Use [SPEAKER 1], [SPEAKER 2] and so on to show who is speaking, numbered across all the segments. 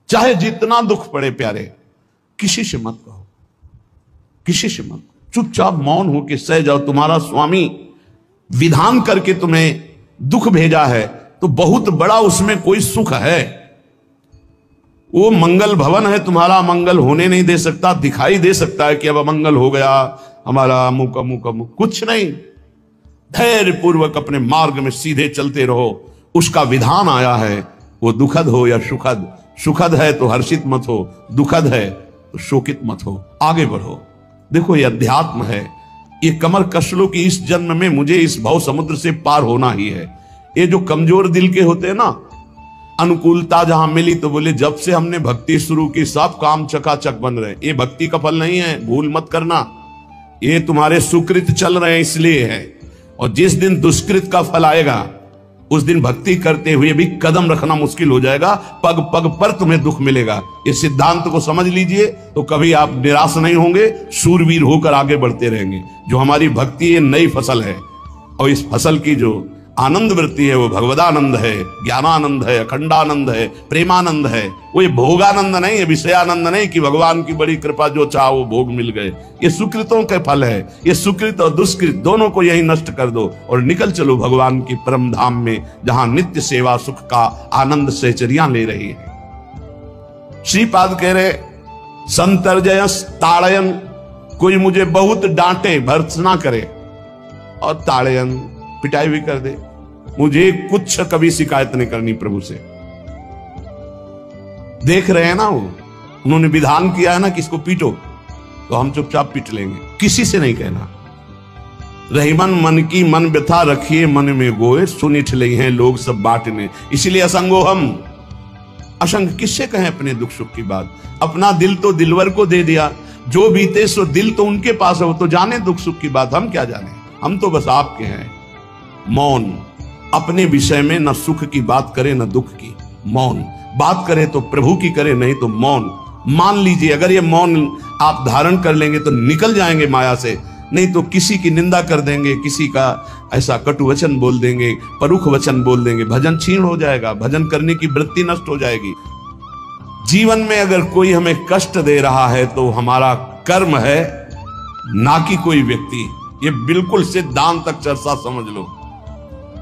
[SPEAKER 1] चाहे जितना दुख पड़े प्यारे, किसी से मत कहो, किसी से मत, चुपचाप मौन होकर सह जाओ। तुम्हारा स्वामी विधान करके तुम्हें दुख भेजा है तो बहुत बड़ा उसमें कोई सुख है। वो मंगल भवन है, तुम्हारा मंगल होने नहीं दे सकता। दिखाई दे सकता है कि अब अमंगल हो गया हमारा, अमुक अमुक अमुक, कुछ नहीं। धैर्य पूर्वक अपने मार्ग में सीधे चलते रहो। उसका विधान आया है, वो दुखद हो या सुखद, सुखद है तो हर्षित मत हो, दुखद है तो शोकित मत हो, आगे बढ़ो। देखो ये अध्यात्म है, ये कमर कस लो कि इस जन्म में मुझे इस भव समुद्र से पार होना ही है। ये जो कमजोर दिल के होते हैं ना, अनुकूलता जहां मिली तो बोले जब से हमने भक्ति शुरू की सब काम चकाचक बन रहे। ये भक्ति का फल नहीं है, भूल मत करना। ये तुम्हारे सुकृत चल रहे हैं इसलिए है। और जिस दिन दुष्कृत का फल आएगा उस दिन भक्ति करते हुए भी कदम रखना मुश्किल हो जाएगा, पग पग पर तुम्हें दुख मिलेगा। इस सिद्धांत को समझ लीजिए तो कभी आप निराश नहीं होंगे, शूरवीर होकर आगे बढ़ते रहेंगे। जो हमारी भक्ति ये नई फसल है और इस फसल की जो आनंद वृत्ति है वो भगवदानंद है, ज्ञानानंद है, अखंडानंद है, प्रेमानंद है। वो ये भोगानंद नहीं है, विषयानंद नहीं कि भगवान की बड़ी कृपा जो चाह वो भोग मिल गए। ये सुकृतों के फल है। ये सुकृत और दुष्कृत दोनों को यही नष्ट कर दो और निकल चलो भगवान की परम धाम में, जहां नित्य सेवा सुख का आनंद सहचरियां ले रही है। श्रीपाद कह रहे संतर्जयस ताड़यन, कोई मुझे बहुत डांटे भर्त्सना करे और ताड़यन पिटाई भी कर दे, मुझे कुछ कभी शिकायत नहीं करनी प्रभु से। देख रहे हैं ना, वो उन्होंने विधान किया है ना कि इसको पीटो, तो हम चुपचाप पीट लेंगे, किसी से नहीं कहना। रहीमन मन की मन व्यथा रखिए मन में गोए, सुनिठ ले हैं लोग सब बांटने। इसलिए असंगो हम, असंग किससे कहें अपने दुख सुख की बात। अपना दिल तो दिलवर को दे दिया, जो बीते सो दिल तो उनके पास है, वो तो जाने दुख सुख की बात, हम क्या जाने। हम तो बस आपके हैं। मौन, अपने विषय में न सुख की बात करे न दुख की, मौन। बात करे तो प्रभु की करे, नहीं तो मौन। मान लीजिए अगर ये मौन आप धारण कर लेंगे तो निकल जाएंगे माया से, नहीं तो किसी की निंदा कर देंगे, किसी का ऐसा कटु वचन बोल देंगे, परुख वचन बोल देंगे, भजन छीण हो जाएगा, भजन करने की वृत्ति नष्ट हो जाएगी। जीवन में अगर कोई हमें कष्ट दे रहा है तो हमारा कर्म है, ना कि कोई व्यक्ति। ये बिल्कुल सिद्धांत तक चर्चा समझ लो।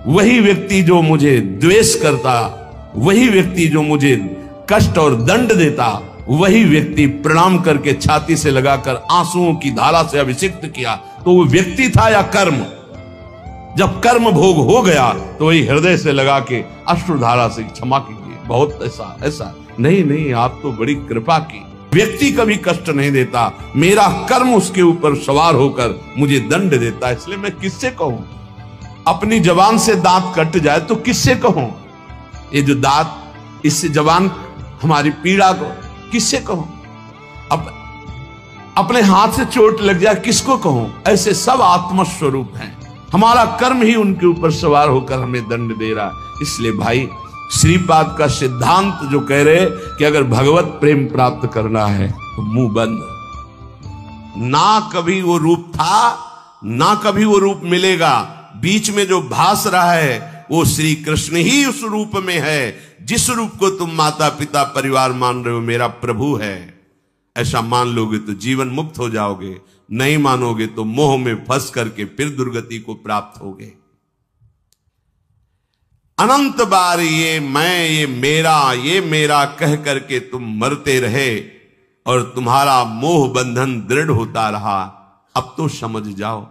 [SPEAKER 1] वही व्यक्ति जो मुझे द्वेष करता, वही व्यक्ति जो मुझे कष्ट और दंड देता, वही व्यक्ति प्रणाम करके छाती से लगाकर आंसुओं की धारा से अभिषिक्त किया, तो वो व्यक्ति था या कर्म। जब कर्म भोग हो गया तो वही हृदय से लगा के अश्रुधारा से क्षमा कीजिए, बहुत ऐसा ऐसा नहीं, आप तो बड़ी कृपा की। व्यक्ति कभी कष्ट नहीं देता, मेरा कर्म उसके ऊपर सवार होकर मुझे दंड देता है। इसलिए मैं किससे कहूं, अपनी जबान से दांत कट जाए तो किससे कहूं। ये जो दांत, इससे जबान हमारी पीड़ा को किससे कहूं। अपने हाथ से चोट लग जाए किसको कहूं। ऐसे सब आत्मस्वरूप हैं, हमारा कर्म ही उनके ऊपर सवार होकर हमें दंड दे रहा। इसलिए भाई श्रीपाद का सिद्धांत जो कह रहे कि अगर भगवत प्रेम प्राप्त करना है तो मुंह बंद। ना कभी वो रूप था, ना कभी वो रूप मिलेगा। बीच में जो भास रहा है वो श्री कृष्ण ही उस रूप में है। जिस रूप को तुम माता पिता परिवार मान रहे हो मेरा प्रभु है, ऐसा मान लोगे तो जीवन मुक्त हो जाओगे। नहीं मानोगे तो मोह में फंस करके फिर दुर्गति को प्राप्त होगे। अनंत बार ये मैं, ये मेरा कह करके तुम मरते रहे और तुम्हारा मोह बंधन दृढ़ होता रहा। अब तो समझ जाओ,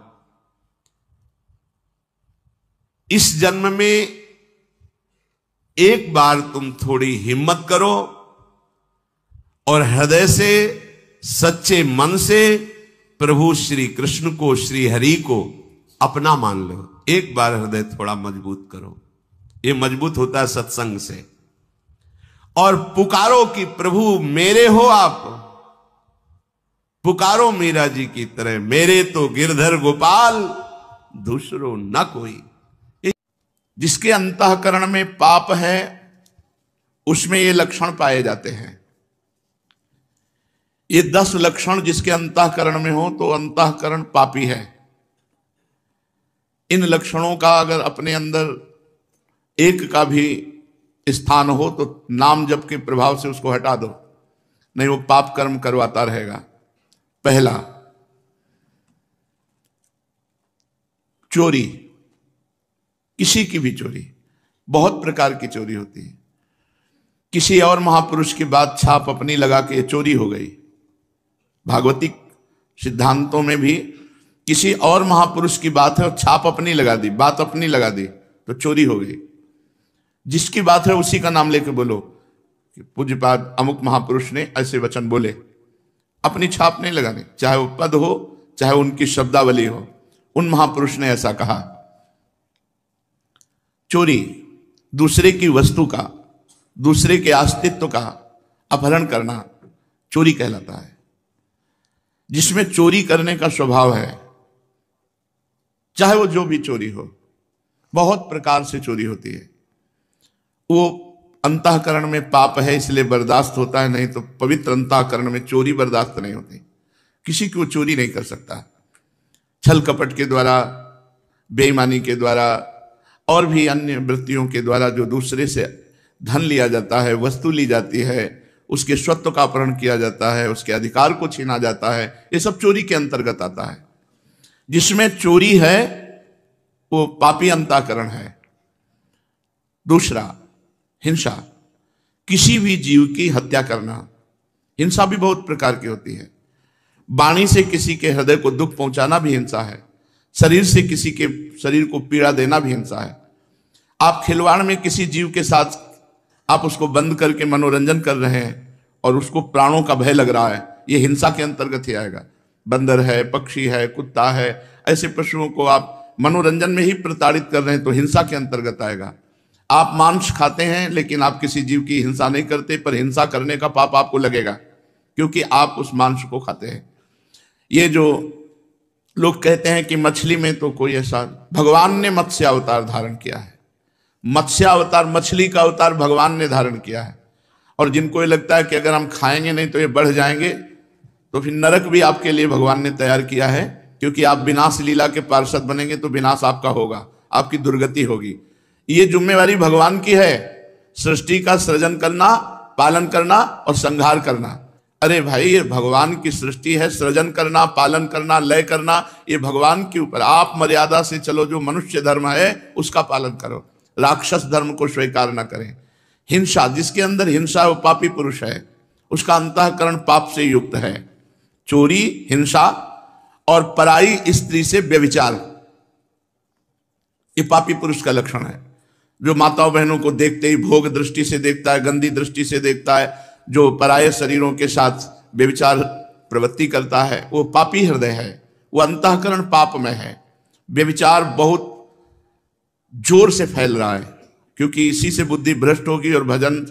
[SPEAKER 1] इस जन्म में एक बार तुम थोड़ी हिम्मत करो और हृदय से, सच्चे मन से प्रभु श्री कृष्ण को, श्री हरि को अपना मान लो। एक बार हृदय थोड़ा मजबूत करो। ये मजबूत होता है सत्संग से। और पुकारो कि प्रभु मेरे हो आप, पुकारो मीरा जी की तरह, मेरे तो गिरधर गोपाल दूसरो न कोई। जिसके अंतःकरण में पाप है उसमें ये लक्षण पाए जाते हैं। ये 10 लक्षण जिसके अंतःकरण में हो तो अंतःकरण पापी है। इन लक्षणों का अगर अपने अंदर एक का भी स्थान हो तो नाम जप के प्रभाव से उसको हटा दो, नहीं वो पाप कर्म करवाता रहेगा। पहला, चोरी, किसी की भी चोरी, बहुत प्रकार की चोरी होती है। किसी और महापुरुष की बात छाप अपनी लगा के चोरी हो गई। भागवतिक सिद्धांतों में भी किसी और महापुरुष की बात है और छाप अपनी लगा दी, बात अपनी लगा दी तो चोरी हो गई। जिसकी बात है उसी का नाम लेके बोलो कि पूज्यपाद अमुक महापुरुष ने ऐसे वचन बोले, अपनी छाप नहीं लगानी, चाहे वो पद हो चाहे उनकी शब्दावली हो, उन महापुरुष ने ऐसा कहा। चोरी, दूसरे की वस्तु का, दूसरे के अस्तित्व का अपहरण करना चोरी कहलाता है। जिसमें चोरी करने का स्वभाव है, चाहे वो जो भी चोरी हो, बहुत प्रकार से चोरी होती है। वो अंतःकरण में पाप है इसलिए बर्दाश्त होता है, नहीं तो पवित्र अंतःकरण में चोरी बर्दाश्त नहीं होती। किसी की वो चोरी नहीं कर सकता। छल कपट के द्वारा, बेईमानी के द्वारा और भी अन्य वृत्तियों के द्वारा जो दूसरे से धन लिया जाता है, वस्तु ली जाती है, उसके स्वत्व का अपहरण किया जाता है, उसके अधिकार को छीना जाता है, ये सब चोरी के अंतर्गत आता है। जिसमें चोरी है वो पापी अंतःकरण है। दूसरा, हिंसा, किसी भी जीव की हत्या करना। हिंसा भी बहुत प्रकार की होती है। वाणी से किसी के हृदय को दुख पहुंचाना भी हिंसा है। शरीर से किसी के शरीर को पीड़ा देना भी हिंसा है। आप खिलवाड़ में किसी जीव के साथ आप उसको बंद करके मनोरंजन कर रहे हैं और उसको प्राणों का भय लग रहा है, ये हिंसा के अंतर्गत ही आएगा। बंदर है, पक्षी है, कुत्ता है, ऐसे पशुओं को आप मनोरंजन में ही प्रताड़ित कर रहे हैं तो हिंसा के अंतर्गत आएगा। आप मांस खाते हैं लेकिन आप किसी जीव की हिंसा नहीं करते, पर हिंसा करने का पाप आपको लगेगा क्योंकि आप उस मांस को खाते हैं। ये जो लोग कहते हैं कि मछली में तो कोई ऐसा, भगवान ने मत्स्य अवतार धारण किया है। मत्स्य अवतार, मछली का अवतार भगवान ने धारण किया है। और जिनको ये लगता है कि अगर हम खाएंगे नहीं तो ये बढ़ जाएंगे, तो फिर नरक भी आपके लिए भगवान ने तैयार किया है, क्योंकि आप विनाश लीला के पार्षद बनेंगे तो विनाश आपका होगा, आपकी दुर्गति होगी। ये जिम्मेवारी भगवान की है, सृष्टि का सृजन करना, पालन करना और संहार करना। अरे भाई, ये भगवान की सृष्टि है, सृजन करना, पालन करना, लय करना, ये भगवान के ऊपर। आप मर्यादा से चलो, जो मनुष्य धर्म है उसका पालन करो, राक्षस धर्म को स्वीकार न करें। हिंसा, जिसके अंदर हिंसा वो पापी पुरुष है, उसका अंतःकरण पाप से युक्त है। चोरी, हिंसा और पराई स्त्री से व्यभिचार, ये पापी पुरुष का लक्षण है। जो माताओं बहनों को देखते ही भोग दृष्टि से देखता है, गंदी दृष्टि से देखता है, जो पराये शरीरों के साथ व्यभिचार प्रवृत्ति करता है, वो पापी हृदय है, वो अंतःकरण पाप में है। व्यभिचार बहुत जोर से फैल रहा है क्योंकि इसी से बुद्धि भ्रष्ट होगी और भजन